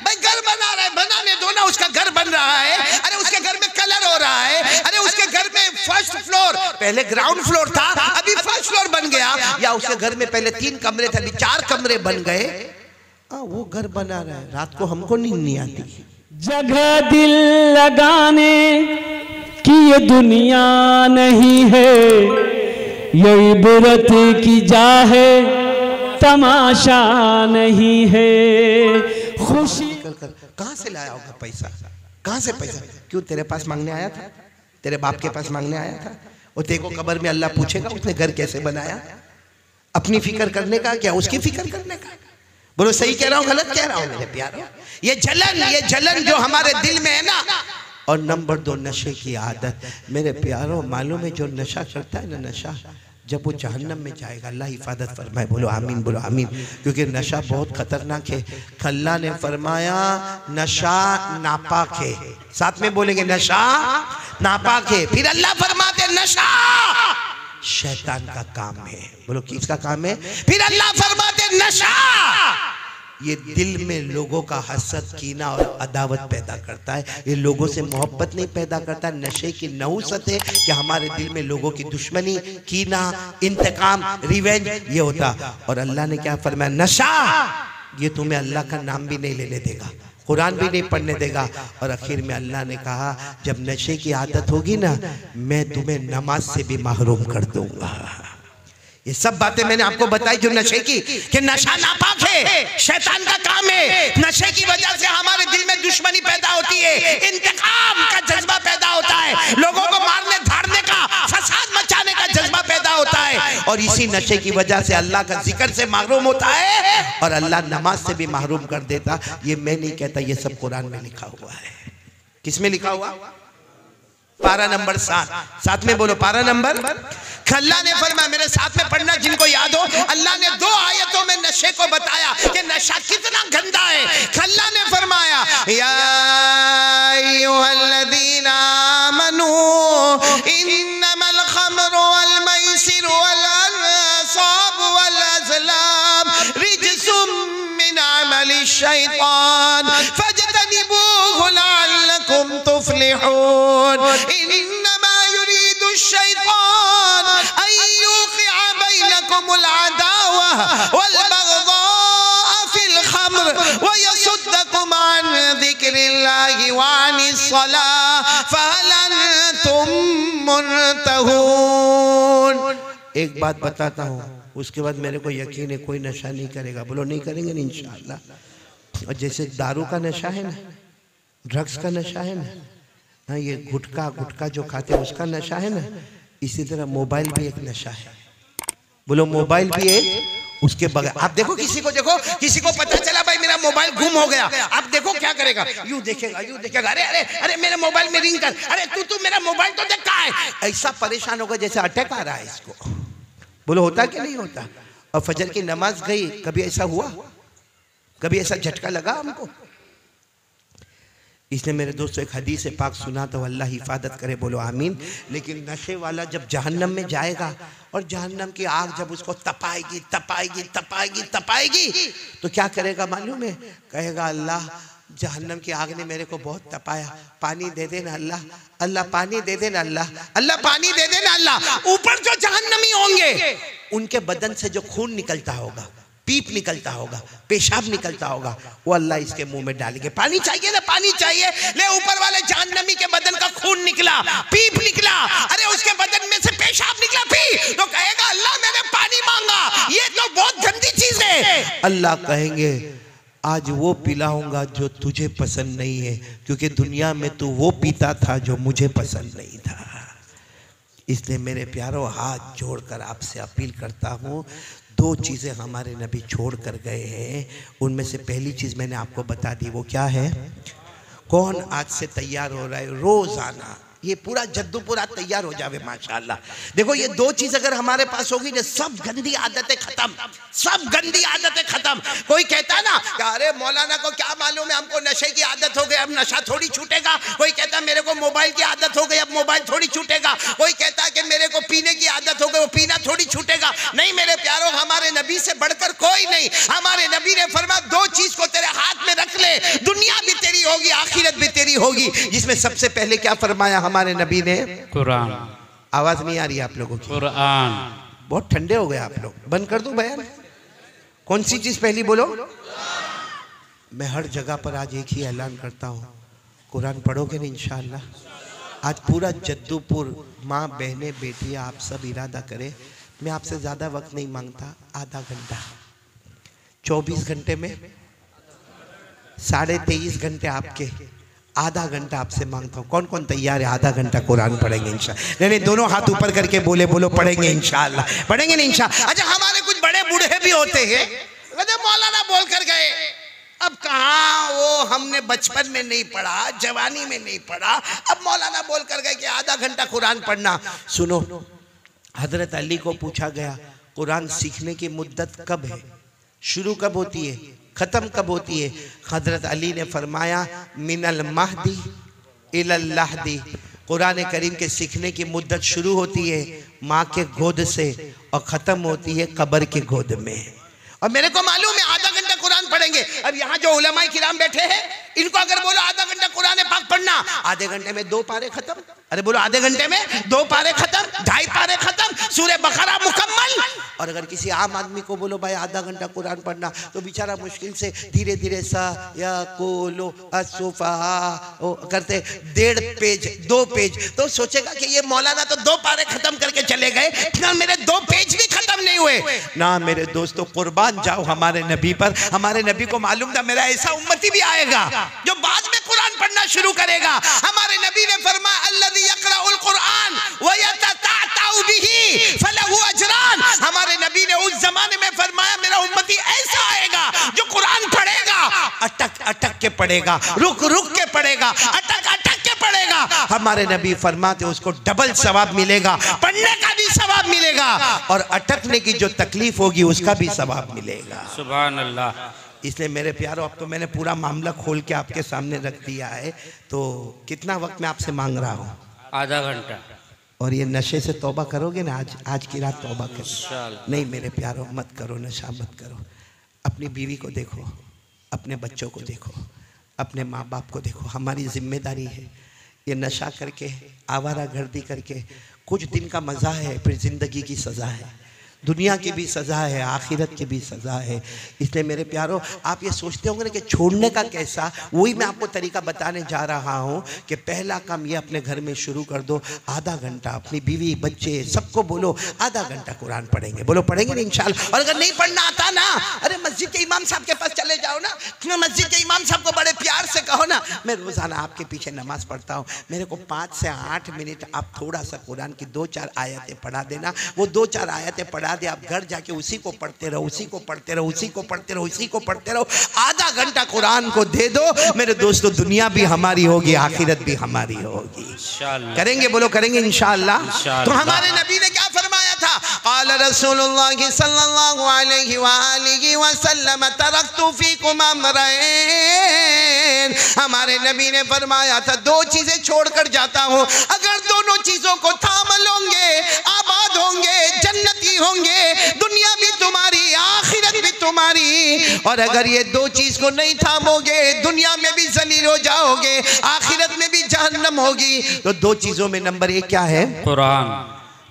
भाई घर बना रहा है, बनाने दो ना, उसका घर बन रहा है। अरे उसके घर में कलर हो रहा है, अरे उसके घर में फर्स्ट फ्लोर, पहले ग्राउंड फ्लोर था अभी फर्स्ट फ्लोर बन गया, या उसके घर में पहले 3 कमरे थे अभी 4 कमरे बन गए। वो घर बना रहा है, रात को हमको नींद नहीं आती। जगह दिल लगाने की ये दुनिया नहीं है, ये इबरत की जा है, तमाशा नहीं है। खुशी कहां से लाया होगा पैसा, कहां से पैसा? क्यों तेरे पास मांगने आया था? तेरे बाप के पास मांगने आया था? और तेरे को कब्र में अल्लाह पूछेगा उसने घर कैसे बनाया? अपनी फिक्र करने का क्या, उसकी फिक्र करने का? बोलो सही कह रहा हूं गलत कह रहा हूं मेरे प्यारों? ये जलन जो हमारे दिल में है ना। और नंबर 2 नशे की आदत। मेरे प्यारों मालूम है जो नशा करता है ना, नशा जब वो जहन्नम में जाएगा, अल्लाह हिफाजत फरमाए, बोलो आमीन, बोलो आमीन। क्योंकि नशा बहुत खतरनाक है। अल्लाह ने फरमाया नशा नापाक है, साथ में बोलेंगे नशा नापाक है। फिर अल्लाह फरमाते नशा शैतान का काम है, बोलो किसका काम है? फिर अल्लाह फरमाते नशा ये दिल में लोगों का हसद, कीना और अदावत पैदा करता है। ये लोगों से मोहब्बत नहीं पैदा करता। नशे की नहुसत है कि हमारे दिल में लोगों की दुश्मनी, कीना, इंतकाम, रिवेंज ये होता। और अल्लाह ने क्या फरमाया? नशा ये तुम्हें अल्लाह का नाम भी नहीं लेने देगा, कुरान भी नहीं पढ़ने देगा। और आखिर में अल्लाह ने कहा जब नशे की आदत होगी ना, मैं तुम्हें नमाज से भी महरूम कर दूंगा। ये सब बातें मैंने आपको बताई जो नशे की, कि नशा नापाक है, शैतान का काम है। नशे की वजह से हमारे दिल में दुश्मनी पैदा होती है, इंतकाम का जज्बा पैदा होता है, लोगों को मारने धाड़ने का, फसाद मचाने का जज्बा पैदा होता है। और इसी नशे की वजह से अल्लाह का जिक्र से महरूम होता है और अल्लाह नमाज से भी महरूम कर देता। ये मैं नहीं कहता, ये सब कुरान में लिखा हुआ है। किस में लिखा हुआ? पारा नंबर 7, साथ में बोलो पारा नंबर। अल्लाह ने फरमाया, मेरे साथ में पढ़ना जिनको याद हो, अल्लाह ने 2 आयतों में नशे को बताया कि नशा कितना गंदा है। अल्लाह ने फरमाया या अय्युहल्लज़ीना आमनू इन्नमल खम्रु वल मैसिरु वल अंसाब वल अज़लाम रिज्सुम मिन अमलिश शैतान फज्तनिबूहु लअल्लकुम तुफ्लिहून। इन्नमा युरीदु शैतान अन युक़िअ बैनकुमुल अदावा वल बग़ज़ाअ फिल खम्र व यसुद्दकुम अन ज़िक्रिल्लाहि व अनिस सलाह फहल अंतुम मुंतहून। एक बात बताता हूँ, उसके बाद मेरे को यकीन है कोई नशा नहीं करेगा। बोलो नहीं करेंगे ना इंशाअल्लाह। और जैसे दारू का नशा है ना, ड्रग्स का नशा है ना, हाँ ये गुटखा जो खाते हैं उसका नशा है ना, इसी तरह मोबाइल भी एक नशा है। बोलो मोबाइल भी एक, उसके बगैर आप देखो किसी को पता चला भाई मेरा मोबाइल गुम हो गया, आप देखो क्या करेगा? यूं देखेगा, अरे अरे अरे मेरे मोबाइल में रिंग कर, अरे तू मेरा मोबाइल तो देख कहाँ है। ऐसा परेशान होगा जैसे अटैक आ रहा है इसको। बोलो होता कि नहीं होता? और फजर की नमाज गई, कभी ऐसा हुआ? कभी ऐसा झटका लगा हमको? इसने मेरे दोस्तों एक हदीस पाक सुना तो अल्लाह हिफाजत करे, बोलो आमीन। लेकिन नशे वाला जब जहन्नम में जाएगा और जहन्नम की आग जब उसको तपाएगी तपाएगी तपाएगी तपाएगी तो क्या करेगा मालूम है? कहेगा अल्लाह जहन्नम की आग ने मेरे को बहुत तपाया, पानी दे देना अल्लाह, अल्लाह पानी दे देना अल्लाह, अल्लाह पानी दे देना अल्लाह। ऊपर जो जहन्नमी होंगे उनके बदन से जो खून निकलता होगा, पीप निकलता होगा, पेशाब निकलता होगा, वो अल्लाह इसके मुंह में डालेंगे। पानी चाहिए ना, पानी चाहिए, ले ऊपर वाले जहन्नमी के बदन का खून निकला, पीप निकला, अरे उसके बदन में से पेशाब निकला, पी तो कहेगा अल्लाह मैंने पानी मांगा, ये तो बहुत गंदी चीज है। अल्लाह कहेंगे आज वो पिलाऊंगा जो तुझे पसंद नहीं है, क्योंकि दुनिया में तू वो पीता था जो मुझे पसंद नहीं था। इसलिए मेरे प्यारों हाथ जोड़कर आपसे अपील करता हूँ, 2 चीज़ें हमारे नबी छोड़ कर गए हैं, उनमें से पहली चीज़ मैंने आपको बता दी, वो क्या है? कौन आज से तैयार हो रहा है रोज़ाना ये पूरा जद्दू पूरा तैयार हो जावे माशाअल्लाह। देखो ये 2 चीज अगर हमारे पास होगी ना, सब गंदी आदतें खत्म, सब गंदी आदतें खत्म। कोई कहता ना कि अरे मौलाना को क्या मालूम है, हमको नशे की आदत हो गई, अब नशा थोड़ी छूटेगा। कोई कहता मेरे को मोबाइल की आदत हो गई, अब मोबाइल थोड़ी छूटेगा। कोई कहता कि मेरे को पीने की आदत हो गई, वो पीना थोड़ी छूटेगा। नहीं मेरे प्यारों, हमारे नबी से बढ़कर कोई नहीं। हमारे नबी ने फरमाया 2 चीज को तेरे हाथ में रख ले, होगी, आखिरत भी तेरी होगी, जिसमें सबसे पहले क्या फरमाया हमारे नबी ने? कुरान। आवाज नहीं आ रही आप लोगों की? कुरान। बहुत ठंडे हो गए आप लोग, बंद कर दो बयान। कौन सी चीज पहली बोलो? मैं हर जगह पर आज एक ही ऐलान करता हूँ, कुरान पढ़ोगे ना इंशाअल्लाह। आज पूरा जद्दूपुर, माँ बहनें बेटियाँ आप सब इरादा करें, मैं आपसे ज़्यादा वक्त नहीं मांगता, आधा घंटा, 24 घंटे में 23.5 घंटे आपके, आधा घंटा आपसे मांगता हूँ। कौन कौन तैयार है? आधा घंटा कुरान पढ़ेंगे इंशाअल्लाह। नहीं, दोनों हाथ ऊपर करके बोलो पढ़ेंगे इंशाअल्लाह, पढ़ेंगे नहीं इंशाअल्लाह। अच्छा, हमारे कुछ बड़े बूढ़े भी होते हैं, मौलाना बोल कर गए, अब कहाँ वो हमने बचपन में नहीं पढ़ा, जवानी में नहीं पढ़ा, अब मौलाना बोल कर गए कि आधा घंटा कुरान पढ़ना। सुनो, हजरत अली को पूछा गया कुरान सीखने की मुद्दत कब है, शुरू कब होती है, खत्म कब होती है? हजरत अली ने फरमाया मिनल महदी इलल लहदी। कुरान करीम के सीखने की मुद्दत शुरू होती है माँ के गोद से और खत्म होती है कब्र के गोद में। और मेरे को मालूम है आधा घंटा कुरान पढ़ेंगे। अब यहाँ जो उलमाए किराम बैठे हैं, इनको अगर बोलो आधा घंटा कुरान पाक पढ़ना, आधे घंटे में 2 पारे खत्म। अरे बोलो आधे घंटे में 2 पारे खत्म, 2.5 पारे खत्म, सूरह बकरा मुकम्मल। और अगर किसी आम आदमी को बोलो भाई आधा घंटा कुरान पढ़ना, तो बेचारा मुश्किल से धीरे धीरे सा या कोलो असुफा करते 1.5 पेज 2 पेज, तो सोचेगा कि ये मौलाना तो 2 पारे खत्म करके चले गए, ना मेरे 2 पेज भी खत्म नहीं हुए। ना मेरे दोस्तों, कुर्बान जाओ हमारे नबी पर। हमारे नबी को मालूम था मेरा ऐसा उम्मती भी आएगा जो बाद में कुरान पढ़ना शुरू करेगा। हमारे नबी ने फरमाया अल्लज़ी यक़रउल कुरान व यतताअतउ बिही फलहु अजरान। हमारे नबी ने उस जमाने में फरमाया मेरा उम्मती ऐसा आएगा जो कुरान पढ़ेगा, अटक अटक के पढ़ेगा, रुक रुक के पढ़ेगा, अटक अटक के पढ़ेगा। हमारे नबी फरमाते उसको डबल सवाब मिलेगा, पढ़ने का भी सवाब मिलेगा और अटकने की जो तकलीफ होगी उसका भी सवाब मिलेगा। सुभान अल्लाह। इसलिए मेरे प्यारो, अब तो मैंने पूरा मामला खोल के आपके सामने रख दिया है, तो कितना वक्त मैं आपसे मांग रहा हूँ? आधा घंटा। और ये नशे से तौबा करोगे ना? आज की रात तौबा करो। नहीं मेरे प्यारो, मत करो, नशा मत करो। अपनी बीवी को देखो, अपने बच्चों को देखो, अपने माँ बाप को देखो। हमारी जिम्मेदारी है। ये नशा करके, आवारागर्दी करके कुछ दिन का मज़ा है, फिर ज़िंदगी की सज़ा है। दुनिया की भी सज़ा है, आखिरत की भी सज़ा है। इसलिए मेरे प्यारो, आप ये सोचते होंगे ना कि छोड़ने का कैसा, वही मैं आपको तरीका बताने जा रहा हूँ कि पहला काम ये अपने घर में शुरू कर दो, आधा घंटा अपनी बीवी बच्चे सबको बोलो आधा घंटा कुरान पढ़ेंगे। बोलो पढ़ेंगे ना इंशाअल्लाह। और अगर नहीं पढ़ना आता ना, अरे मस्जिद के इमाम साहब के पास चले जाओ ना, मस्जिद के इमाम साहब को बड़े प्यार से कहो ना, मैं रोज़ाना आपके पीछे नमाज पढ़ता हूँ, मेरे को 5 से 8 मिनट आप थोड़ा सा कुरान की 2-4 आयतें पढ़ा देना। वो 2-4 आयतें पढ़ा दे, आप घर जाके उसी को पढ़ते रहो, उसी को पढ़ते रहो, उसी को पढ़ते रहो, उसी को पढ़ते रहो। आधा घंटा कुरान को दे दो मेरे दोस्तों, दुनिया भी हमारी होगी, आखिरत भी हमारी होगी। करेंगे? बोलो करेंगे इंशाअल्लाह। तो हमारे नबी ने क्या फरमाया था? क़ाल रसूलुल्लाह सल्लल्लाहु अलैहि वालिहि वसल्लम तरक्तु फीकुम अमरैन। हमारे नबी ने फरमाया था 2 चीजें छोड़कर जाता हूँ, अगर दोनों चीजों को थाम लोगे आबाद होंगे, जन्नती होंगे, दुनिया भी तुम्हारी, आखिरत भी तुम्हारी। और अगर ये 2 चीज को नहीं थामोगे, दुनिया में भी जलील हो जाओगे, आखिरत में भी जहन्नम होगी। तो 2 चीजों में नंबर 1 क्या है? कुरान।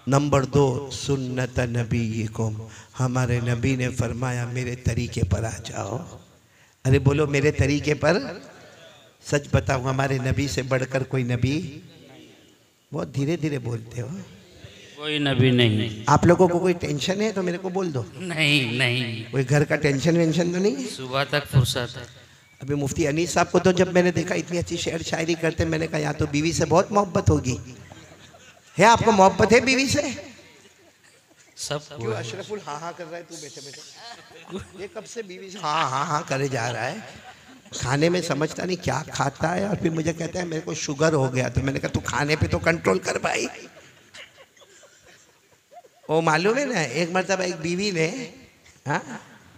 नंबर 2 सुन्नत नबीकुम। हमारे नबी ने फरमाया मेरे तरीके पर आ जाओ। अरे बोलो मेरे तरीके पर। सच बताओ, हमारे नबी से बढ़कर कोई नबी? बहुत धीरे धीरे बोलते हो। कोई नबी नहीं। आप लोगों को कोई टेंशन है तो मेरे को बोल दो। नहीं। कोई घर का टेंशन वेंशन तो नहीं? सुबह तक फुर्सत है। अभी मुफ्ती अनीस साहब को तो जब मैंने देखा इतनी अच्छी शेर शायरी करते, मैंने कहा यहाँ तो बीवी से बहुत मोहब्बत होगी। है आपको मोहब्बत है बीवी से? सब क्यों अशरफुल हाँ हाँ कर रहा है? तू बैठे बैठे ये कब से बीवी से हाँ करे जा रहा है? खाने में समझता नहीं क्या खाता है, और फिर मुझे कहता है मेरे को शुगर हो गया। तो मैंने कहा तू खाने पे तो कंट्रोल कर भाई। वो मालूम है ना, एक मरतबा एक बीवी ने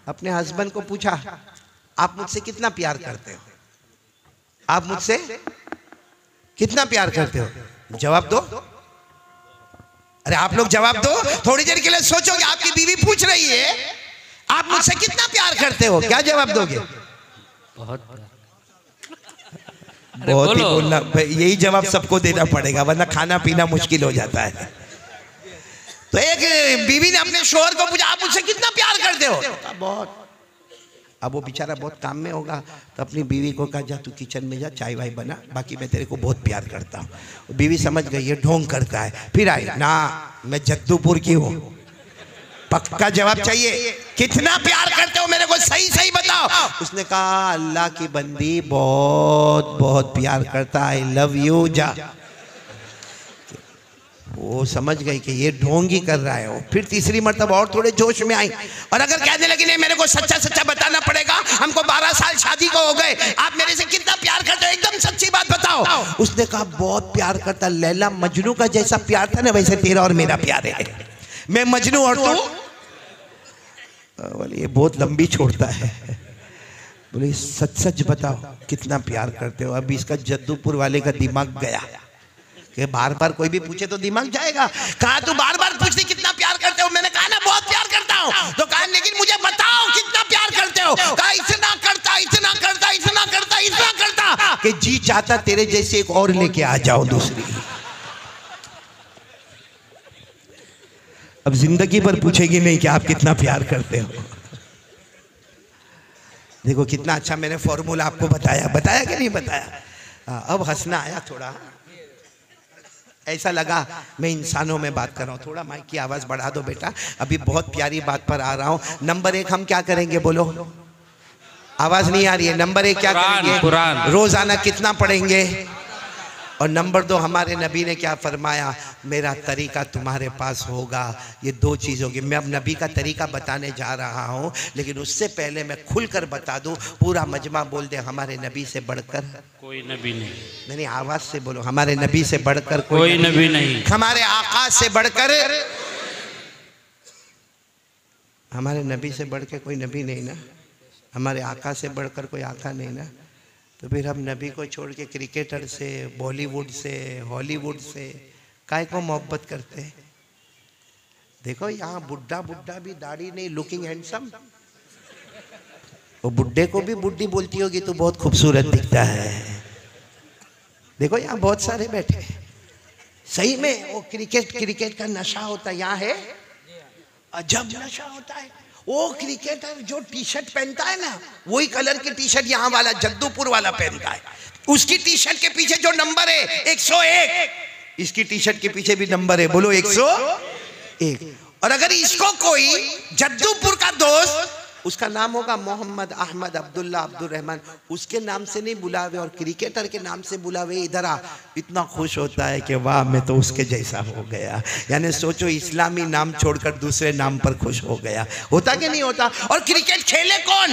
अपने हस्बैंड को पूछा आप मुझसे कितना प्यार करते हो? आप मुझसे कितना प्यार करते हो? जवाब दो। अरे आप लोग जवाब दो। थोड़ी देर के लिए सोचोगे, आपकी बीवी पूछ रही है आप मुझसे कितना प्यार करते हो, क्या जवाब दोगे? बहुत। बहुत ही बोलना, यही जवाब सबको देना पड़ेगा वरना खाना पीना मुश्किल हो जाता है। तो एक बीवी ने अपने शोहर को पूछा, आप मुझसे कितना प्यार करते हो? बहुत। अब वो बेचारा बहुत काम में होगा तो अपनी बीवी को कहा, जा तू किचन में जा, चाय वाय बना, बाकी मैं तेरे को बहुत प्यार करता हूँ। बीवी समझ गई ये ढोंग करता है, फिर आई ना मैं जद्दूपुर की हूँ, पक्का जवाब चाहिए, कितना प्यार करते हो मेरे को सही सही बताओ। उसने कहा अल्लाह की बंदी बहुत बहुत प्यार करता, आई लव यू, जा। वो समझ गई कि ये ढोंग ही कर रहा है। वो फिर तीसरी मर्तबा और थोड़े जोश में आई और अगर कहने लगी नहीं मेरे को सच्चा सच्चा बताना पड़ेगा, हमको 12 साल शादी को हो गए, आप मेरे से कितना प्यार करते हो, एकदम सच्ची बात बताओ। उसने कहा बहुत प्यार करता, लैला मजनू का जैसा प्यार था ना वैसे तेरा और मेरा प्यार है, मैं मजनू और तू। बोले ये बहुत लंबी छोड़ता है। बोले सच सच बताओ कितना प्यार करते हो। अभी इसका जद्दूपुर वाले का दिमाग गया कि बार बार कोई भी पूछे तो दिमाग जाएगा। कहा तू बार बार पूछती कितना प्यार करते हो, मैंने कहा ना बहुत प्यार करता हूँ। तो कहा लेकिन मुझे बताओ कितना प्यार करते हो। कहा इतना करता इतना करता इतना करता इतना करता कि जी चाहता तेरे जैसे एक और लेके आ जाओ दूसरी। अब जिंदगी भर पूछेगी नहीं कि आप कितना प्यार करते हो। देखो कितना अच्छा मैंने फॉर्मूला आपको बताया, बताया कि नहीं बताया। अब हंसना आया थोड़ा, ऐसा लगा मैं इंसानों में बात कर रहा हूँ। थोड़ा माइक की आवाज बढ़ा दो बेटा, अभी बहुत प्यारी बात पर आ रहा हूँ। नंबर 1 हम क्या करेंगे बोलो, आवाज नहीं आ रही है। नंबर 1 क्या करेंगे, कुरान रोजाना कितना पढ़ेंगे। और नंबर 2 हमारे नबी ने क्या फरमाया, मेरा तरीका तुम्हारे पास होगा। ये 2 चीज़ होगी। मैं अब नबी का तरीका बताने जा रहा हूँ, लेकिन उससे पहले मैं खुलकर बता दूँ, पूरा मजमा बोल दे हमारे नबी से बढ़कर कोई नबी नहीं। नहीं आवाज से बोलो, हमारे नबी से बढ़कर कोई नबी नहीं, हमारे आका से बढ़कर, हमारे नबी से बढ़ के कोई नबी नहीं ना, हमारे आका से बढ़कर कोई आका नहीं ना। तो फिर हम नबी को छोड़ के क्रिकेटर से, बॉलीवुड से, हॉलीवुड से काय को मोहब्बत करते हैं। देखो यहाँ बुड्ढा बुड्ढा भी दाढ़ी नहीं, लुकिंग हैंडसम। वो बुड्ढे को भी बुड्ढी बोलती होगी तो बहुत खूबसूरत दिखता है। देखो यहाँ बहुत सारे बैठे, सही में वो क्रिकेट का नशा होता है, यहाँ है अजब नशा होता है। वो क्रिकेटर जो टी शर्ट पहनता है ना, वही कलर की टी शर्ट यहाँ वाला जद्दूपुर वाला पहनता है। उसकी टी शर्ट के पीछे जो नंबर है 101, इसकी टी शर्ट के पीछे भी नंबर है, बोलो 101। और अगर इसको कोई जद्दूपुर का दोस्त, उसका नाम होगा मोहम्मद, अहमद, अब्दुल्ला, अब्दुल रहमान, उसके नाम से नहीं बुलावे और क्रिकेटर के नाम से बुलावे, इधर आ, इतना खुश होता है कि वाह मैं तो उसके जैसा हो गया। यानी सोचो इस्लामी नाम छोड़कर दूसरे नाम पर खुश हो गया। होता कि नहीं होता। और क्रिकेट खेले कौन,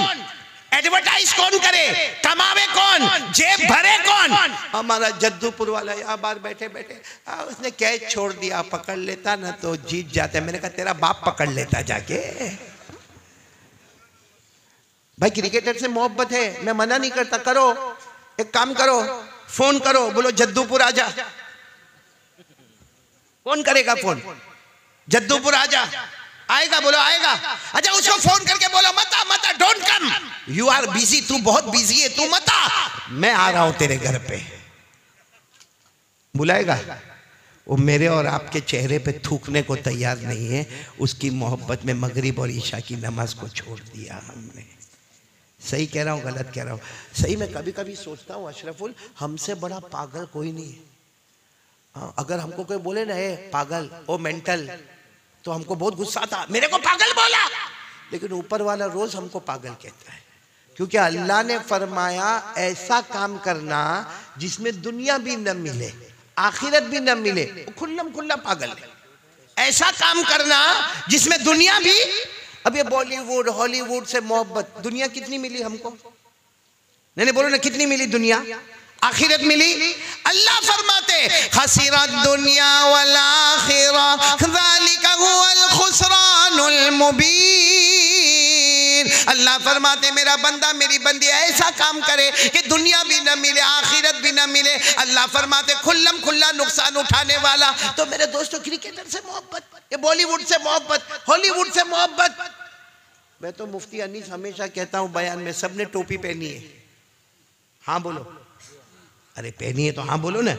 एडवर्टाइज कौन करे, कमावे कौन, जेब भरे कौन। हमारा जद्दूपुर वाला यहाँ बार बैठे बैठे उसने कैच छोड़ दिया, पकड़ लेता ना तो जीत जाते। मैंने कहा तेरा बाप पकड़ लेता जाके। भाई क्रिकेटर से मोहब्बत है, मैं मना नहीं करता, करो, एक काम करो, फोन करो, बोलो जद्दूपुर आजा। कौन करेगा फोन, जद्दूपुर आजा, आएगा, बोलो आएगा। अच्छा उसको फोन करके बोलो मता मता, don't come, you are busy, तू बहुत बिजी है, तू मता, मैं आ रहा हूं तेरे घर पे। बुलाएगा। वो मेरे और आपके चेहरे पे थूकने को तैयार नहीं है। उसकी मोहब्बत में मगरिब और ईशा की नमाज को छोड़ दिया हमने। सही कह रहा हूँ गलत कह रहा हूँ। सही में कभी कभी सोचता हूँ अशरफुल, हमसे बड़ा पागल कोई नहीं है। हाँ, अगर हमको कोई बोले ना पागल, ओ मेंटल, तो हमको बहुत गुस्सा आता, मेरे को पागल बोला। लेकिन ऊपर वाला रोज हमको पागल कहता है, क्योंकि अल्लाह ने फरमाया ऐसा काम करना जिसमें दुनिया भी न मिले आखिरत भी न मिले, खुल्लम खुल्ला पागल है। ऐसा काम करना जिसमें दुनिया भी, अब ये बॉलीवुड हॉलीवुड से मोहब्बत, दुनिया कितनी मिली हमको, नहीं बोलो ना कितनी मिली दुनिया, आखिरत मिली। अल्लाह फरमाते खसीरा दुनिया वल आखिरा ज़ालिका हुवल खुसरानुल मुबीन। अल्लाह फरमाते मेरा बंदा मेरी बंदी ऐसा काम करे कि दुनिया भी न मिले आखिरत भी न मिले। अल्लाह फरमाते खुल्लम खुल्ला नुकसान उठाने वाला। तो मेरे दोस्तों क्रिकेटर से मोहब्बत, ये बॉलीवुड से मोहब्बत, हॉलीवुड से मोहब्बत। मैं तो मुफ्ती अनीस हमेशा कहता हूँ बयान में, सबने टोपी पहनी है, हाँ बोलो, अरे पहनी है तो हाँ बोलो ना।